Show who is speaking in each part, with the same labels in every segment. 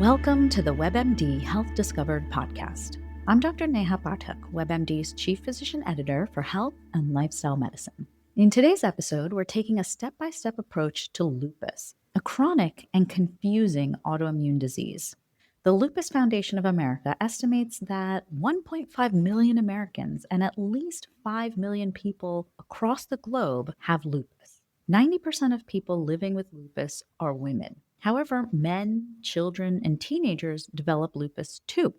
Speaker 1: Welcome to the WebMD Health Discovered podcast. I'm Dr. Neha Pathak, WebMD's Chief Physician Editor for Health and Lifestyle Medicine. In today's episode, we're taking a step-by-step approach to lupus, a chronic and confusing autoimmune disease. The Lupus Foundation of America estimates that 1.5 million Americans and at least 5 million people across the globe have lupus. 90% of people living with lupus are women. However, men, children, and teenagers develop lupus too.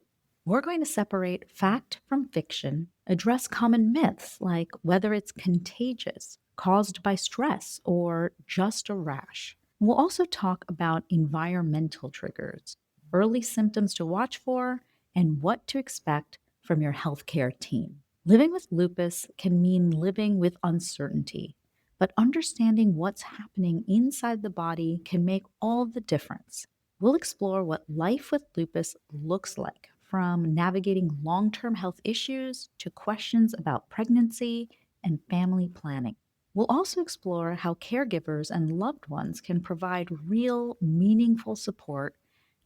Speaker 1: We're going to separate fact from fiction, address common myths like whether it's contagious, caused by stress, or just a rash. We'll also talk about environmental triggers, early symptoms to watch for, and what to expect from your healthcare team. Living with lupus can mean living with uncertainty, but understanding what's happening inside the body can make all the difference. We'll explore what life with lupus looks like, from navigating long-term health issues to questions about pregnancy and family planning. We'll also explore how caregivers and loved ones can provide real, meaningful support,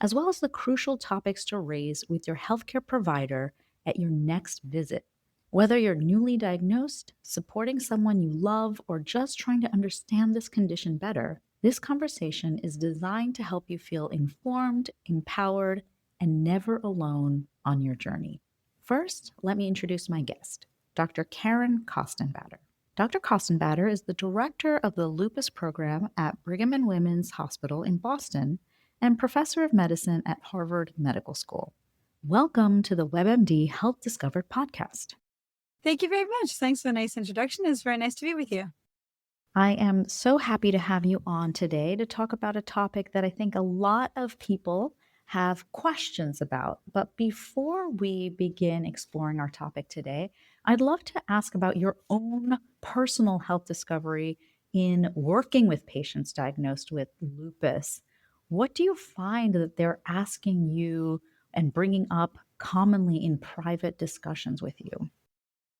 Speaker 1: as well as the crucial topics to raise with your healthcare provider at your next visit. Whether you're newly diagnosed, supporting someone you love, or just trying to understand this condition better, this conversation is designed to help you feel informed, empowered, and never alone on your journey. First, let me introduce my guest, Dr. Karen Costenbader. Dr. Costenbader is the director of the lupus program at Brigham and Women's Hospital in Boston and professor of medicine at Harvard Medical School. Welcome to the WebMD Health Discovered podcast.
Speaker 2: Thank you very much. Thanks for the nice introduction. It's very nice to be with you.
Speaker 1: I am so happy to have you on today to talk about a topic that I think a lot of people have questions about. But before we begin exploring our topic today, I'd love to ask about your own personal health discovery in working with patients diagnosed with lupus. What do you find that they're asking you and bringing up commonly in private discussions with you?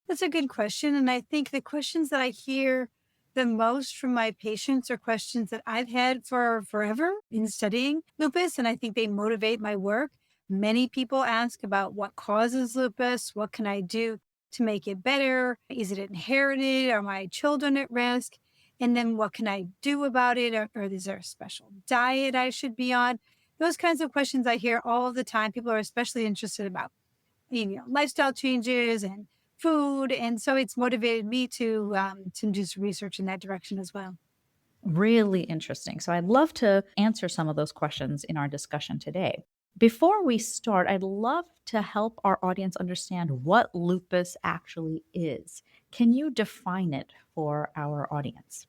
Speaker 2: That's a good question. And I think the questions that I hear the most from my patients are questions that I've had for forever in studying lupus. And I think they motivate my work. Many people ask about what causes lupus. What can I do to make it better? Is it inherited? Are my children at risk? And then what can I do about it? Or is there a special diet I should be on? Those kinds of questions I hear all the time. People are especially interested about, lifestyle changes and food. And so it's motivated me to do some research in that direction as well.
Speaker 1: Really interesting. So I'd love to answer some of those questions in our discussion today. Before we start, I'd love to help our audience understand what lupus actually is. Can you define it for our audience?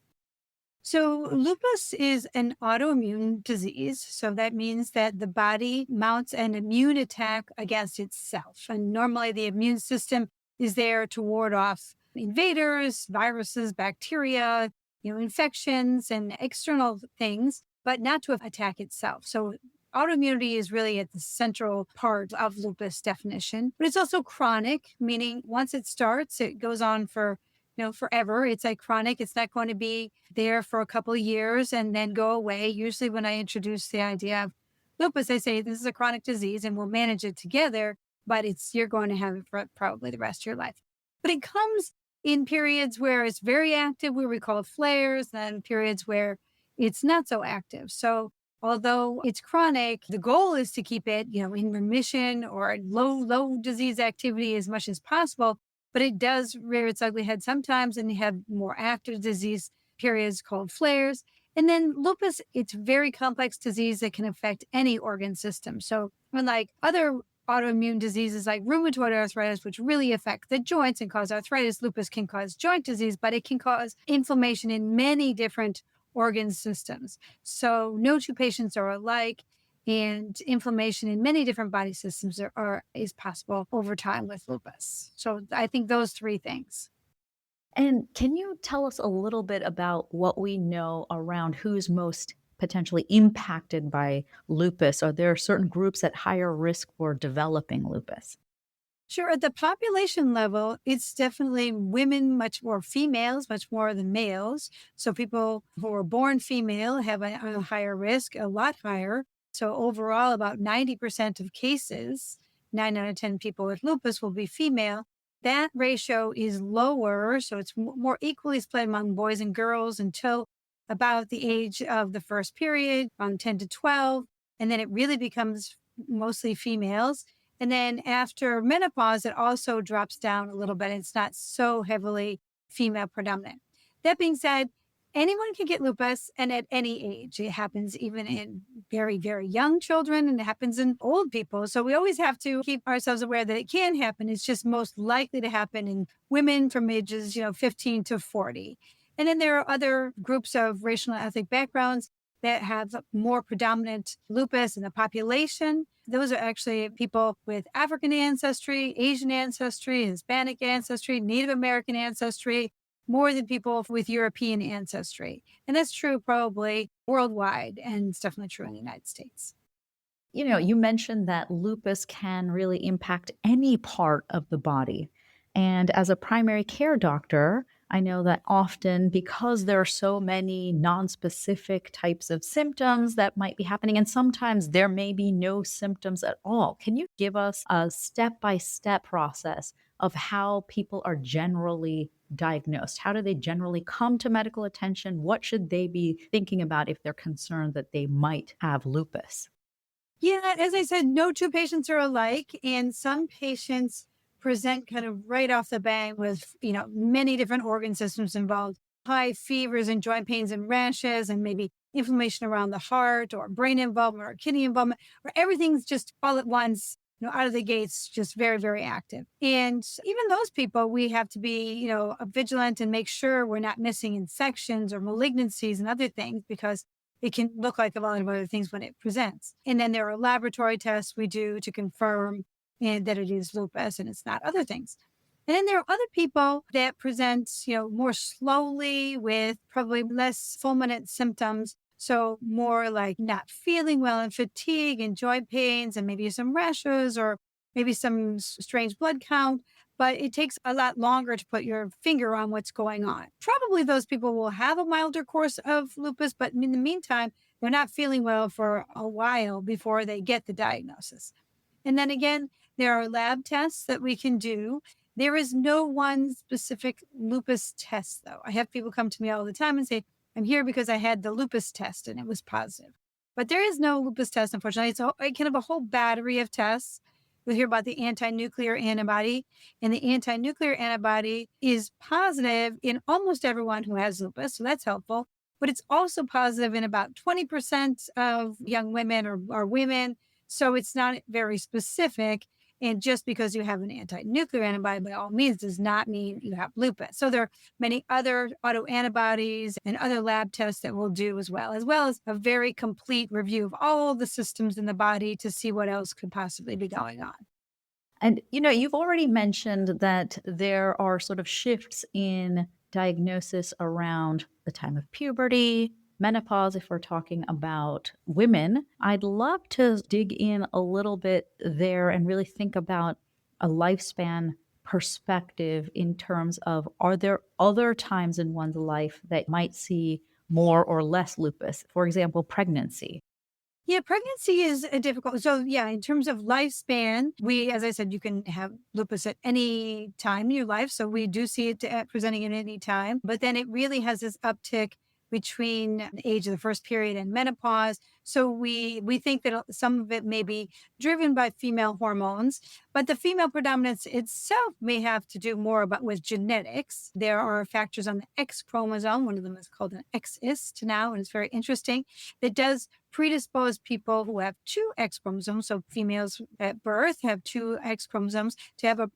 Speaker 2: So lupus is an autoimmune disease. So that means that the body mounts an immune attack against itself. And normally the immune system is there to ward off invaders, viruses, bacteria, infections and external things, but not to attack itself. So autoimmunity is really at the central part of lupus definition, but it's also chronic, meaning once it starts, it goes on for forever. It's like chronic. It's not going to be there for a couple of years and then go away. Usually when I introduce the idea of lupus, I say this is a chronic disease and we'll manage it together, but you're going to have it for probably the rest of your life. But it comes in periods where it's very active, where we call it flares, and periods where it's not so active. So although it's chronic, the goal is to keep it, in remission or low disease activity as much as possible. But it does rear its ugly head sometimes, and you have more active disease periods called flares. And then lupus, it's a very complex disease that can affect any organ system. So unlike other autoimmune diseases like rheumatoid arthritis, which really affect the joints and cause arthritis, lupus can cause joint disease, but it can cause inflammation in many different organ systems. So no two patients are alike. And inflammation in many different body systems is possible over time with lupus. So I think those three things.
Speaker 1: And can you tell us a little bit about what we know around who's most potentially impacted by lupus? Are there certain groups at higher risk for developing lupus?
Speaker 2: Sure. At the population level, it's definitely women, much more females, much more than males. So people who are born female have a higher risk, a lot higher. So overall, about 90% of cases, 9 out of 10 people with lupus will be female. That ratio is lower. So it's more equally split among boys and girls until about the age of the first period, around 10 to 12. And then it really becomes mostly females. And then after menopause, it also drops down a little bit. It's not so heavily female predominant. That being said, anyone can get lupus and at any age. It happens even in very, very young children and it happens in old people. So we always have to keep ourselves aware that it can happen. It's just most likely to happen in women from ages, 15 to 40. And then there are other groups of racial and ethnic backgrounds that have more predominant lupus in the population. Those are actually people with African ancestry, Asian ancestry, Hispanic ancestry, Native American ancestry, more than people with European ancestry. And that's true probably worldwide, and it's definitely true in the United States.
Speaker 1: You mentioned that lupus can really impact any part of the body. And as a primary care doctor, I know that often because there are so many non-specific types of symptoms that might be happening, and sometimes there may be no symptoms at all. Can you give us a step-by-step process of how people are generally diagnosed? How do they generally come to medical attention? What should they be thinking about if they're concerned that they might have lupus?
Speaker 2: Yeah, as I said, no two patients are alike. And some patients present kind of right off the bat with, many different organ systems involved, high fevers and joint pains and rashes, and maybe inflammation around the heart or brain involvement or kidney involvement, or everything's just all at once, out of the gates, just very, very active. And even those people, we have to be, vigilant and make sure we're not missing infections or malignancies and other things because it can look like a lot of other things when it presents. And then there are laboratory tests we do to confirm that it is lupus and it's not other things. And then there are other people that present, more slowly with probably less fulminant symptoms. So more like not feeling well and fatigue and joint pains and maybe some rashes or maybe some strange blood count. But it takes a lot longer to put your finger on what's going on. Probably those people will have a milder course of lupus, but in the meantime, they're not feeling well for a while before they get the diagnosis. And then again, there are lab tests that we can do. There is no one specific lupus test, though. I have people come to me all the time and say, I'm here because I had the lupus test and it was positive. But there is no lupus test, unfortunately. It's kind of a whole battery of tests. We'll hear about the anti-nuclear antibody, and the anti-nuclear antibody is positive in almost everyone who has lupus, so that's helpful. But it's also positive in about 20% of young women or women, so it's not very specific. And just because you have an anti-nuclear antibody by all means does not mean you have lupus. So there are many other autoantibodies and other lab tests that we'll do as well as a very complete review of all the systems in the body to see what else could possibly be going on.
Speaker 1: And you've already mentioned that there are sort of shifts in diagnosis around the time of puberty, menopause, if we're talking about women. I'd love to dig in a little bit there and really think about a lifespan perspective in terms of, are there other times in one's life that might see more or less lupus? For example, pregnancy.
Speaker 2: Yeah, pregnancy is a difficult. So, yeah, in terms of lifespan, as I said, you can have lupus at any time in your life. So, we do see it presenting at any time, but then it really has this uptick between the age of the first period and menopause. So we think that some of it may be driven by female hormones, but the female predominance itself may have to do more with genetics. There are factors on the X chromosome. One of them is called an XIST now, and it's very interesting. That does predispose people who have two X chromosomes. So females at birth have two X chromosomes to have a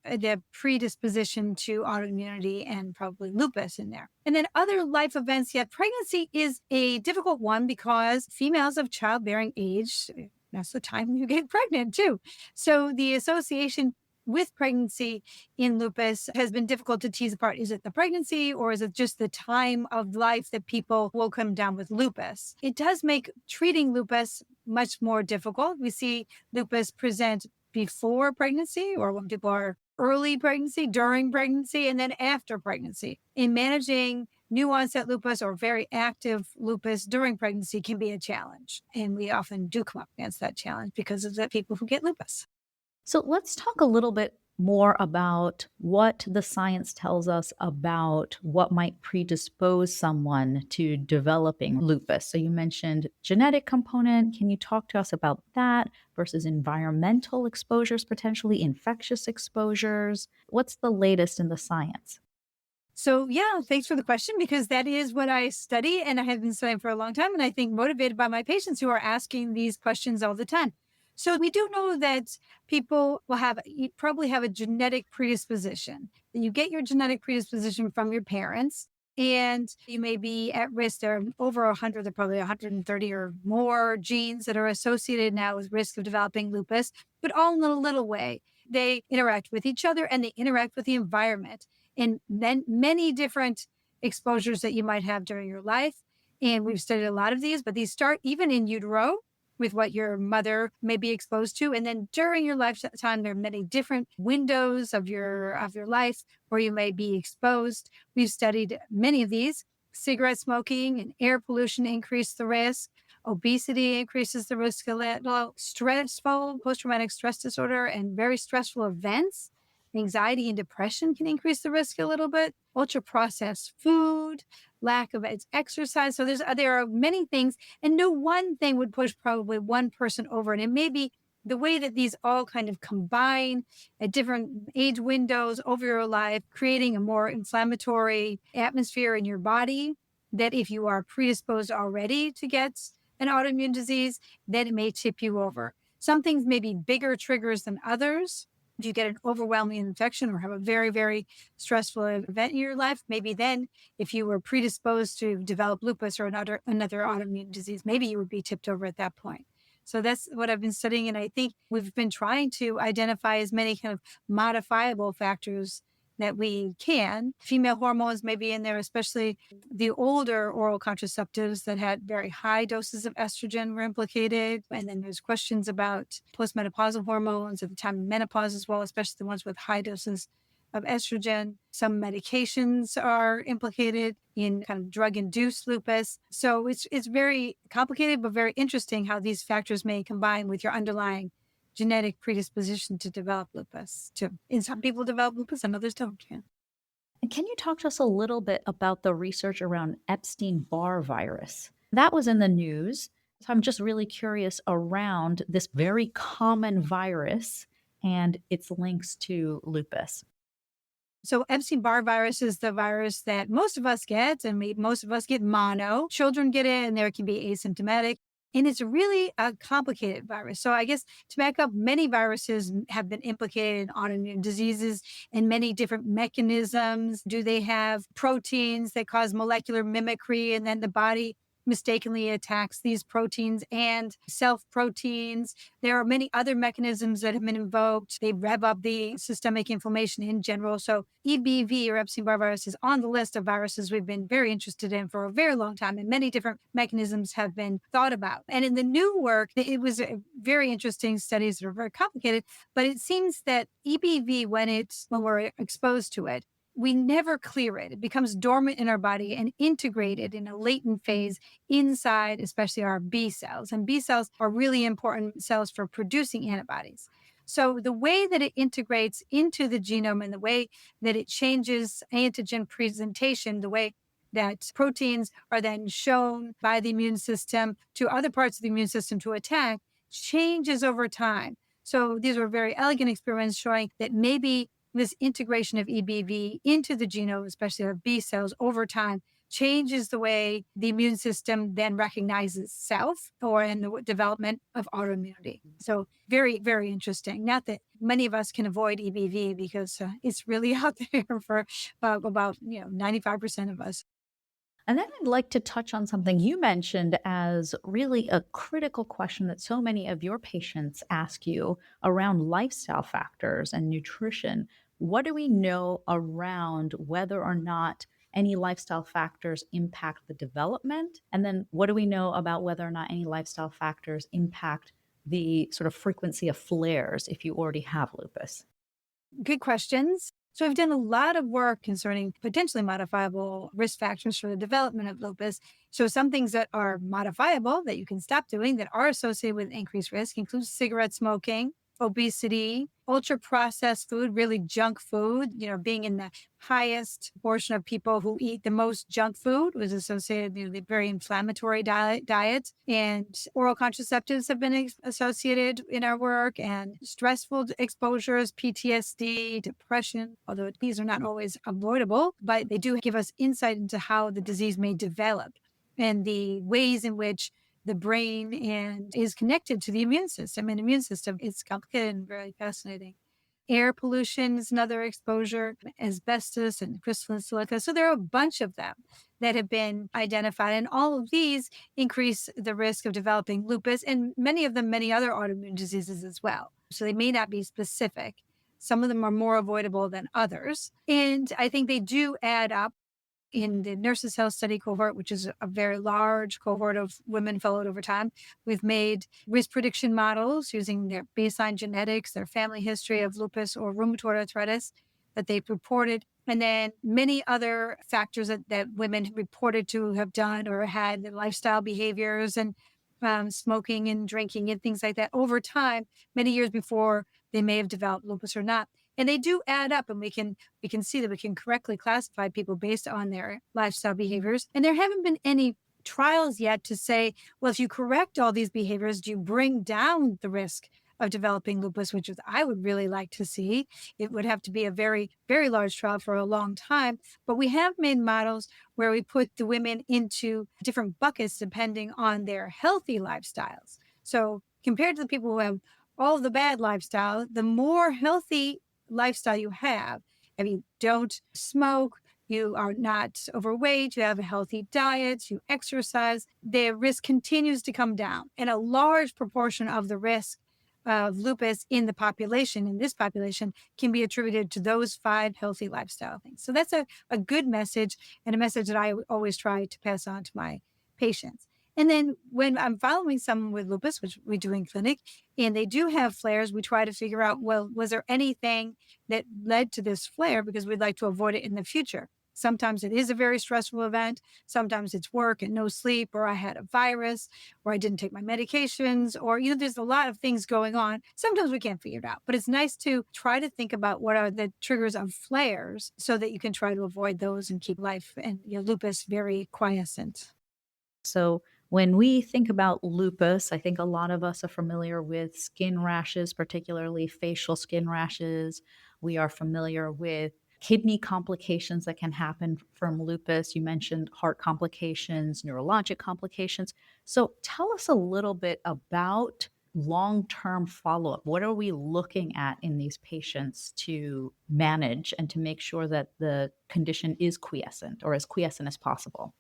Speaker 2: predisposition to autoimmunity and probably lupus in there. And then other life events, yet pregnancy is a difficult one because females of childbearing age, that's the time you get pregnant too. So the association with pregnancy in lupus has been difficult to tease apart. Is it the pregnancy or is it just the time of life that people will come down with lupus? It does make treating lupus much more difficult. We see lupus present before pregnancy or when people are early pregnancy, during pregnancy, and then after pregnancy. In managing new onset lupus or very active lupus during pregnancy can be a challenge. And we often do come up against that challenge because of the people who get lupus.
Speaker 1: So let's talk a little bit more about what the science tells us about what might predispose someone to developing lupus. So you mentioned genetic component. Can you talk to us about that versus environmental exposures, potentially infectious exposures? What's the latest in the science?
Speaker 2: So, yeah, thanks for the question because that is what I study and I have been studying for a long time. And I think motivated by my patients who are asking these questions all the time. So, we do know that people will you probably have a genetic predisposition. You get your genetic predisposition from your parents, and you may be at risk. There are over 100, there are probably 130 or more genes that are associated now with risk of developing lupus, but all in a little way. They interact with each other and they interact with the environment and then many different exposures that you might have during your life. And we've studied a lot of these, but these start even in utero with what your mother may be exposed to. And then during your lifetime, there are many different windows of your life where you may be exposed. We've studied many of these. Cigarette smoking and air pollution increase the risk. Obesity increases the risk a little. Stressful post-traumatic stress disorder and very stressful events, anxiety and depression can increase the risk a little bit. Ultra processed food, lack of exercise. So there are many things, and no one thing would push probably one person over. And it may be the way that these all kind of combine at different age windows over your life, creating a more inflammatory atmosphere in your body. That if you are predisposed already to get an autoimmune disease, then it may tip you over. Some things may be bigger triggers than others. If you get an overwhelming infection or have a very, very stressful event in your life, maybe then if you were predisposed to develop lupus or another autoimmune disease, maybe you would be tipped over at that point. So that's what I've been studying. And I think we've been trying to identify as many kind of modifiable factors that we can. Female hormones may be in there, especially the older oral contraceptives that had very high doses of estrogen were implicated. And then there's questions about postmenopausal hormones at the time of menopause as well, especially the ones with high doses of estrogen. Some medications are implicated in kind of drug-induced lupus. So it's very complicated, but very interesting how these factors may combine with your underlying genetic predisposition to develop lupus too. And some people develop lupus and others don't. Yeah.
Speaker 1: And can you talk to us a little bit about the research around Epstein-Barr virus? That was in the news. So I'm just really curious around this very common virus and its links to lupus.
Speaker 2: So Epstein-Barr virus is the virus that most of us get, and most of us get mono. Children get it, and there can be asymptomatic. And it's really a complicated virus. So I guess to back up, many viruses have been implicated in autoimmune diseases and many different mechanisms. Do they have proteins that cause molecular mimicry, and then the body mistakenly attacks these proteins and self proteins? There are many other mechanisms that have been invoked. They rev up the systemic inflammation in general. So EBV or Epstein-Barr virus is on the list of viruses we've been very interested in for a very long time, and many different mechanisms have been thought about. And in the new work, it was very interesting studies that are very complicated, but it seems that EBV, when we're exposed to it, we never clear it. It becomes dormant in our body and integrated in a latent phase inside, especially our B cells. And B cells are really important cells for producing antibodies. So the way that it integrates into the genome and the way that it changes antigen presentation, the way that proteins are then shown by the immune system to other parts of the immune system to attack, changes over time. So these were very elegant experiments showing that maybe this integration of EBV into the genome, especially of B cells over time, changes the way the immune system then recognizes self or in the development of autoimmunity. So very, very interesting. Not that many of us can avoid EBV because it's really out there for about 95% of us.
Speaker 1: And then I'd like to touch on something you mentioned as really a critical question that so many of your patients ask you around lifestyle factors and nutrition. What do we know around whether or not any lifestyle factors impact the development? And then what do we know about whether or not any lifestyle factors impact the sort of frequency of flares if you already have lupus?
Speaker 2: Good questions. So we've done a lot of work concerning potentially modifiable risk factors for the development of lupus. So some things that are modifiable that you can stop doing that are associated with increased risk include cigarette smoking, obesity, ultra processed food, really junk food, being in the highest portion of people who eat the most junk food was associated with a very inflammatory diet. And oral contraceptives have been associated in our work, and stressful exposures, PTSD, depression, although these are not always avoidable, but they do give us insight into how the disease may develop and the ways in which the brain and is connected to the immune system. And immune system is complicated and very fascinating. Air pollution is another exposure, asbestos and crystalline silica. So there are a bunch of them that have been identified, and all of these increase the risk of developing lupus, and many of them, many other autoimmune diseases as well. So they may not be specific. Some of them are more avoidable than others. And I think they do add up in the Nurses' Health Study cohort, which is a very large cohort of women followed over time. We've made risk prediction models using their baseline genetics, their family history of lupus or rheumatoid arthritis that they've reported, and then many other factors that women reported to have done or had, the lifestyle behaviors and smoking and drinking and things like that over time, many years before they may have developed lupus or not. And they do add up, and we can see that we can correctly classify people based on their lifestyle behaviors. And there haven't been any trials yet to say, well, if you correct all these behaviors, do you bring down the risk of developing lupus, which is I would really like to see. It would have to be a very, very large trial for a long time. But we have made models where we put the women into different buckets depending on their healthy lifestyles. So compared to the people who have all of the bad lifestyle, the more healthy lifestyle you have, if you don't smoke, you are not overweight, you have a healthy diet, you exercise, the risk continues to come down. And a large proportion of the risk of lupus in the population, in this population, can be attributed to those 5 healthy lifestyle things. So that's a good message, and a message that I always try to pass on to my patients. And then when I'm following someone with lupus, which we do in clinic, and they do have flares, we try to figure out, well, was there anything that led to this flare? Because we'd like to avoid it in the future. Sometimes it is a very stressful event. Sometimes it's work and no sleep, or I had a virus, or I didn't take my medications, or, there's a lot of things going on. Sometimes we can't figure it out, but it's nice to try to think about what are the triggers of flares so that you can try to avoid those and keep life and your lupus very quiescent.
Speaker 1: So, when we think about lupus, I think a lot of us are familiar with skin rashes, particularly facial skin rashes. We are familiar with kidney complications that can happen from lupus. You mentioned heart complications, neurologic complications. So, tell us a little bit about long term follow up. What are we looking at in these patients to manage and to make sure that the condition is quiescent or as quiescent as possible?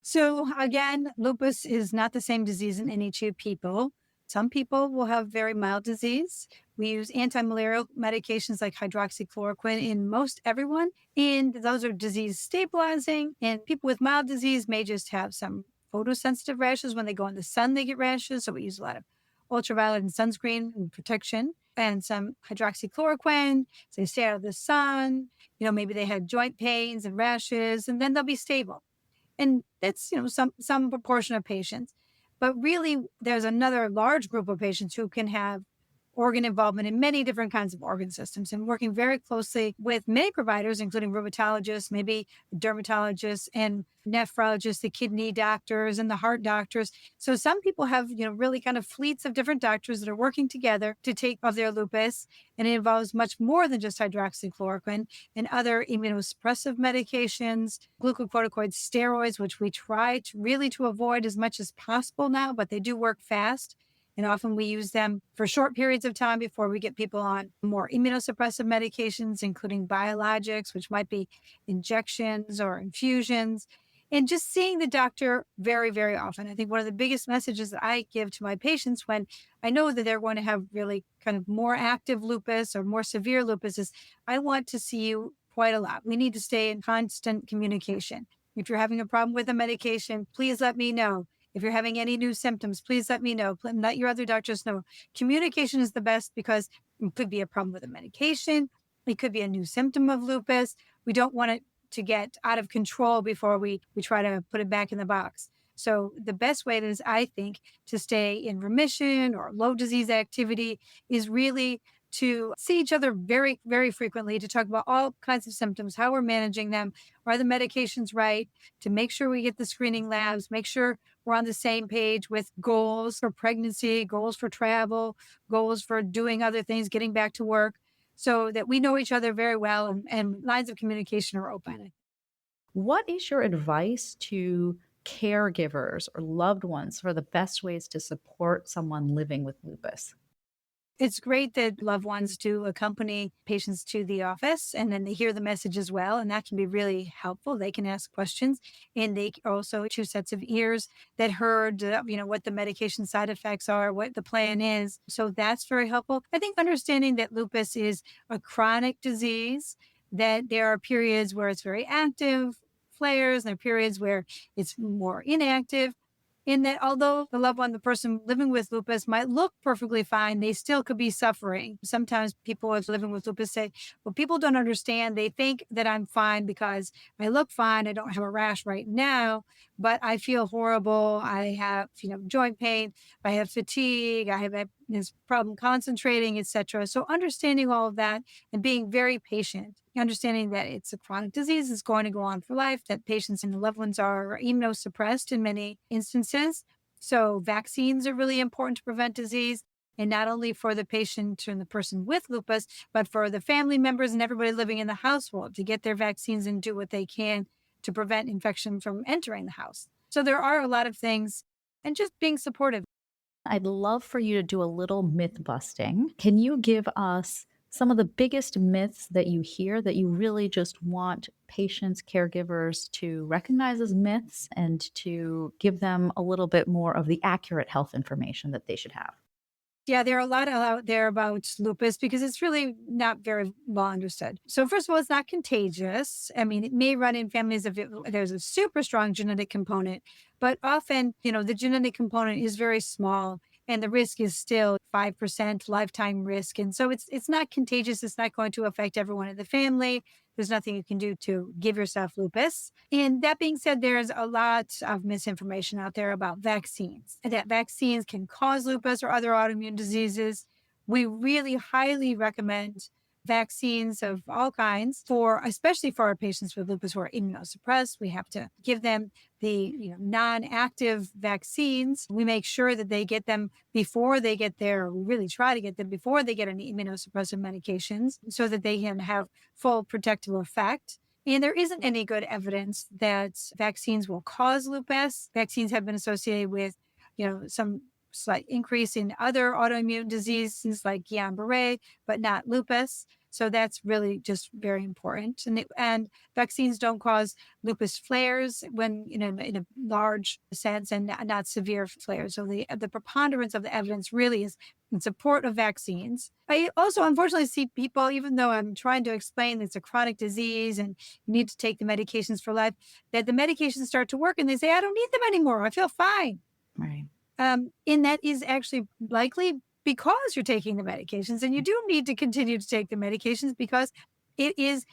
Speaker 2: So again, lupus is not the same disease in any 2 people. Some people will have very mild disease. We use anti-malarial medications like hydroxychloroquine in most everyone, and those are disease stabilizing. And people with mild disease may just have some photosensitive rashes. When they go in the sun, they get rashes. So we use a lot of ultraviolet and sunscreen and protection, and some hydroxychloroquine. So they stay out of the sun. Maybe they had joint pains and rashes, and then they'll be stable. And that's, some proportion of patients. But really, there's another large group of patients who can have organ involvement in many different kinds of organ systems, and working very closely with many providers, including rheumatologists, maybe dermatologists and nephrologists, the kidney doctors and the heart doctors. So some people have, really kind of fleets of different doctors that are working together to take of their lupus. And it involves much more than just hydroxychloroquine and other immunosuppressive medications, glucocorticoid steroids, which we try to avoid as much as possible now, but they do work fast. And often we use them for short periods of time before we get people on more immunosuppressive medications, including biologics, which might be injections or infusions. And just seeing the doctor very, very often. I think one of the biggest messages that I give to my patients when I know that they're going to have really kind of more active lupus or more severe lupus is I want to see you quite a lot. We need to stay in constant communication. If you're having a problem with a medication, please let me know. If you're having any new symptoms, please let me know. Let your other doctors know. Communication is the best because it could be a problem with a medication. It could be a new symptom of lupus. We don't want it to get out of control before we try to put it back in the box. So the best way is, I think, to stay in remission or low disease activity is really to see each other very, very frequently, to talk about all kinds of symptoms, how we're managing them, are the medications right, to make sure we get the screening labs, make sure we're on the same page with goals for pregnancy, goals for travel, goals for doing other things, getting back to work, so that we know each other very well and lines of communication are open.
Speaker 1: What is your advice to caregivers or loved ones for the best ways to support someone living with lupus?
Speaker 2: It's great that loved ones do accompany patients to the office and then they hear the message as well. And that can be really helpful. They can ask questions and they also two sets of ears that heard, what the medication side effects are, what the plan is. So that's very helpful. I think understanding that lupus is a chronic disease, that there are periods where it's very active, flares, and there are periods where it's more inactive, in that although the loved one, the person living with lupus might look perfectly fine, they still could be suffering. Sometimes people who are living with lupus say, well, people don't understand. They think that I'm fine because I look fine. I don't have a rash right now, but I feel horrible. I have, joint pain. I have fatigue. I have this problem concentrating, etc. So understanding all of that and being very patient, understanding that it's a chronic disease, is going to go on for life, that patients and loved ones are immunosuppressed in many instances. So vaccines are really important to prevent disease. And not only for the patient and the person with lupus, but for the family members and everybody living in the household to get their vaccines and do what they can to prevent infection from entering the house. So there are a lot of things, and just being supportive.
Speaker 1: I'd love for you to do a little myth busting. Can you give us some of the biggest myths that you hear that you really just want patients, caregivers to recognize as myths and to give them a little bit more of the accurate health information that they should have?
Speaker 2: Yeah, there are a lot out there about lupus because it's really not very well understood. So, first of all, it's not contagious. I mean, it may run in families if there's a super strong genetic component, but often, the genetic component is very small and the risk is still 5% lifetime risk. And so it's not contagious. It's not going to affect everyone in the family. There's nothing you can do to give yourself lupus. And that being said, there's a lot of misinformation out there about vaccines, and that vaccines can cause lupus or other autoimmune diseases. We really highly recommend vaccines of all kinds, especially for our patients with lupus who are immunosuppressed. We have to give them the non-active vaccines. We make sure that they get them before they get there. We really try to get them before they get any immunosuppressive medications so that they can have full protective effect. And there isn't any good evidence that vaccines will cause lupus. Vaccines have been associated with, some slight increase in other autoimmune diseases like Guillain-Barré, but not lupus. So that's really just very important. And vaccines don't cause lupus flares when in a large sense, and not severe flares. So the preponderance of the evidence really is in support of vaccines. I also unfortunately see people, even though I'm trying to explain it's a chronic disease and you need to take the medications for life, that the medications start to work and they say, I don't need them anymore. I feel fine.
Speaker 1: Right.
Speaker 2: And that is actually likely because you're taking the medications, and you do need to continue to take the medications because it is,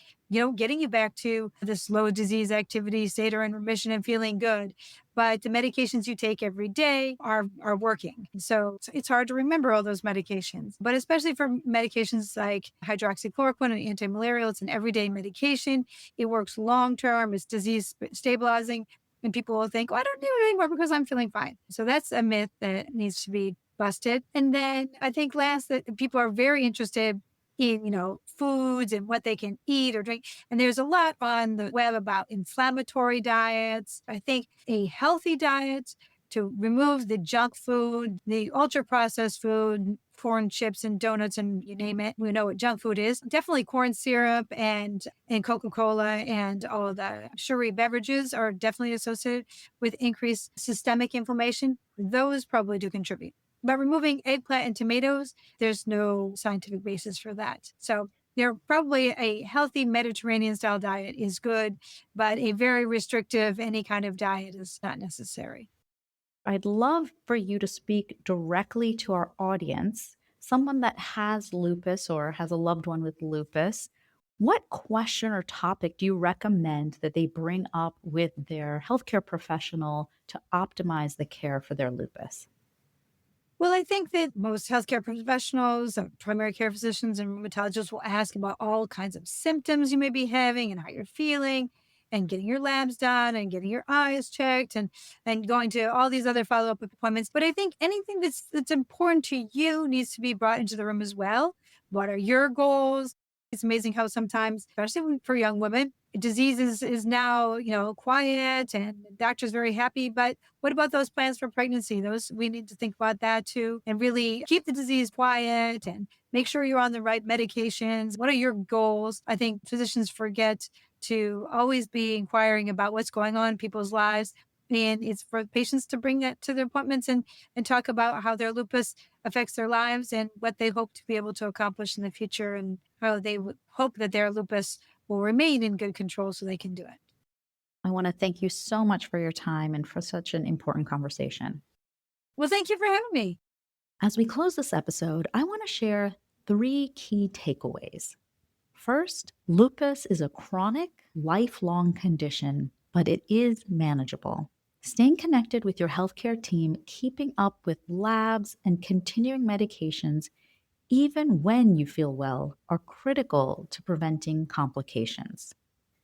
Speaker 2: getting you back to the slow disease activity state or in remission and feeling good. But the medications you take every day are working. So it's hard to remember all those medications, but especially for medications like hydroxychloroquine and anti-malarial, it's an everyday medication. It works long-term. It's disease stabilizing. And people will think, oh, I don't need it anymore because I'm feeling fine. So that's a myth that needs to be busted. And then I think last, that people are very interested in, foods and what they can eat or drink. And there's a lot on the web about inflammatory diets. I think a healthy diet to remove the junk food, the ultra processed food, corn chips and donuts and you name it. We know what junk food is. Definitely corn syrup and Coca-Cola and all of the sugary beverages are definitely associated with increased systemic inflammation. Those probably do contribute. But removing eggplant and tomatoes, there's no scientific basis for that. So they're probably a healthy Mediterranean style diet is good, but a very restrictive, any kind of diet is not necessary.
Speaker 1: I'd love for you to speak directly to our audience, someone that has lupus or has a loved one with lupus. What question or topic do you recommend that they bring up with their healthcare professional to optimize the care for their lupus?
Speaker 2: Well, I think that most healthcare professionals, primary care physicians, and rheumatologists will ask about all kinds of symptoms you may be having and how you're feeling, and getting your labs done, and getting your eyes checked, and going to all these other follow up appointments. But I think anything that's important to you needs to be brought into the room as well. What are your goals? It's amazing how sometimes, especially for young women, disease is now quiet, and the doctor's very happy, but what about those plans for pregnancy? Those we need to think about that too, and really keep the disease quiet and make sure you're on the right medications. What are your goals? I think physicians forget to always be inquiring about what's going on in people's lives. And it's for patients to bring that to their appointments and talk about how their lupus affects their lives and what they hope to be able to accomplish in the future, and how they would hope that their lupus will remain in good control so they can do it.
Speaker 1: I want to thank you so much for your time and for such an important conversation.
Speaker 2: Well, thank you for having me.
Speaker 1: As we close this episode, I want to share 3 key takeaways. First, lupus is a chronic, lifelong condition, but it is manageable. Staying connected with your healthcare team, keeping up with labs, and continuing medications, even when you feel well, are critical to preventing complications.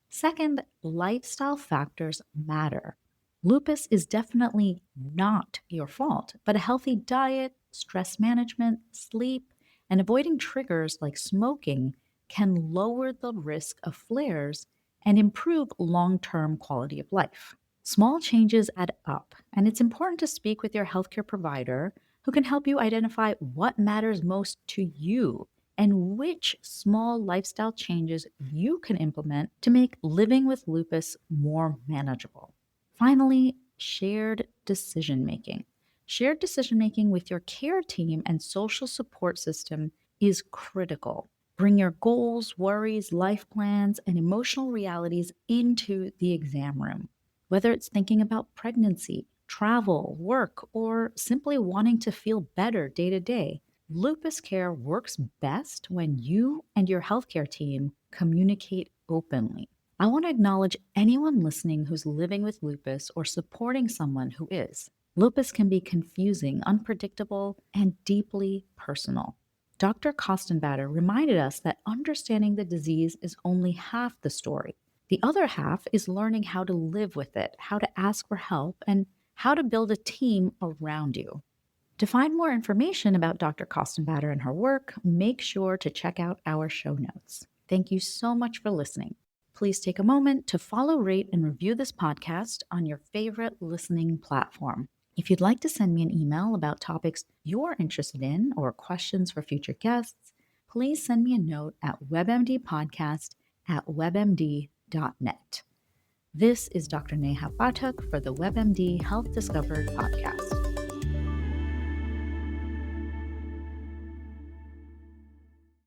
Speaker 1: Second, lifestyle factors matter. Lupus is definitely not your fault, but a healthy diet, stress management, sleep, and avoiding triggers like smoking can lower the risk of flares and improve long term quality of life. Small changes add up, and it's important to speak with your healthcare provider who can help you identify what matters most to you and which small lifestyle changes you can implement to make living with lupus more manageable. Finally, shared decision making. Shared decision making with your care team and social support system is critical. Bring your goals, worries, life plans, and emotional realities into the exam room. Whether it's thinking about pregnancy, travel, work, or simply wanting to feel better day to day, lupus care works best when you and your healthcare team communicate openly. I want to acknowledge anyone listening who's living with lupus or supporting someone who is. Lupus can be confusing, unpredictable, and deeply personal. Dr. Costenbader reminded us that understanding the disease is only half the story. The other half is learning how to live with it, how to ask for help, and how to build a team around you. To find more information about Dr. Costenbader and her work, make sure to check out our show notes. Thank you so much for listening. Please take a moment to follow, rate, and review this podcast on your favorite listening platform. If you'd like to send me an email about topics you're interested in or questions for future guests, please send me a note at webmdpodcast@webmd.net. This is Dr. Neha Pathak for the WebMD Health Discovered podcast.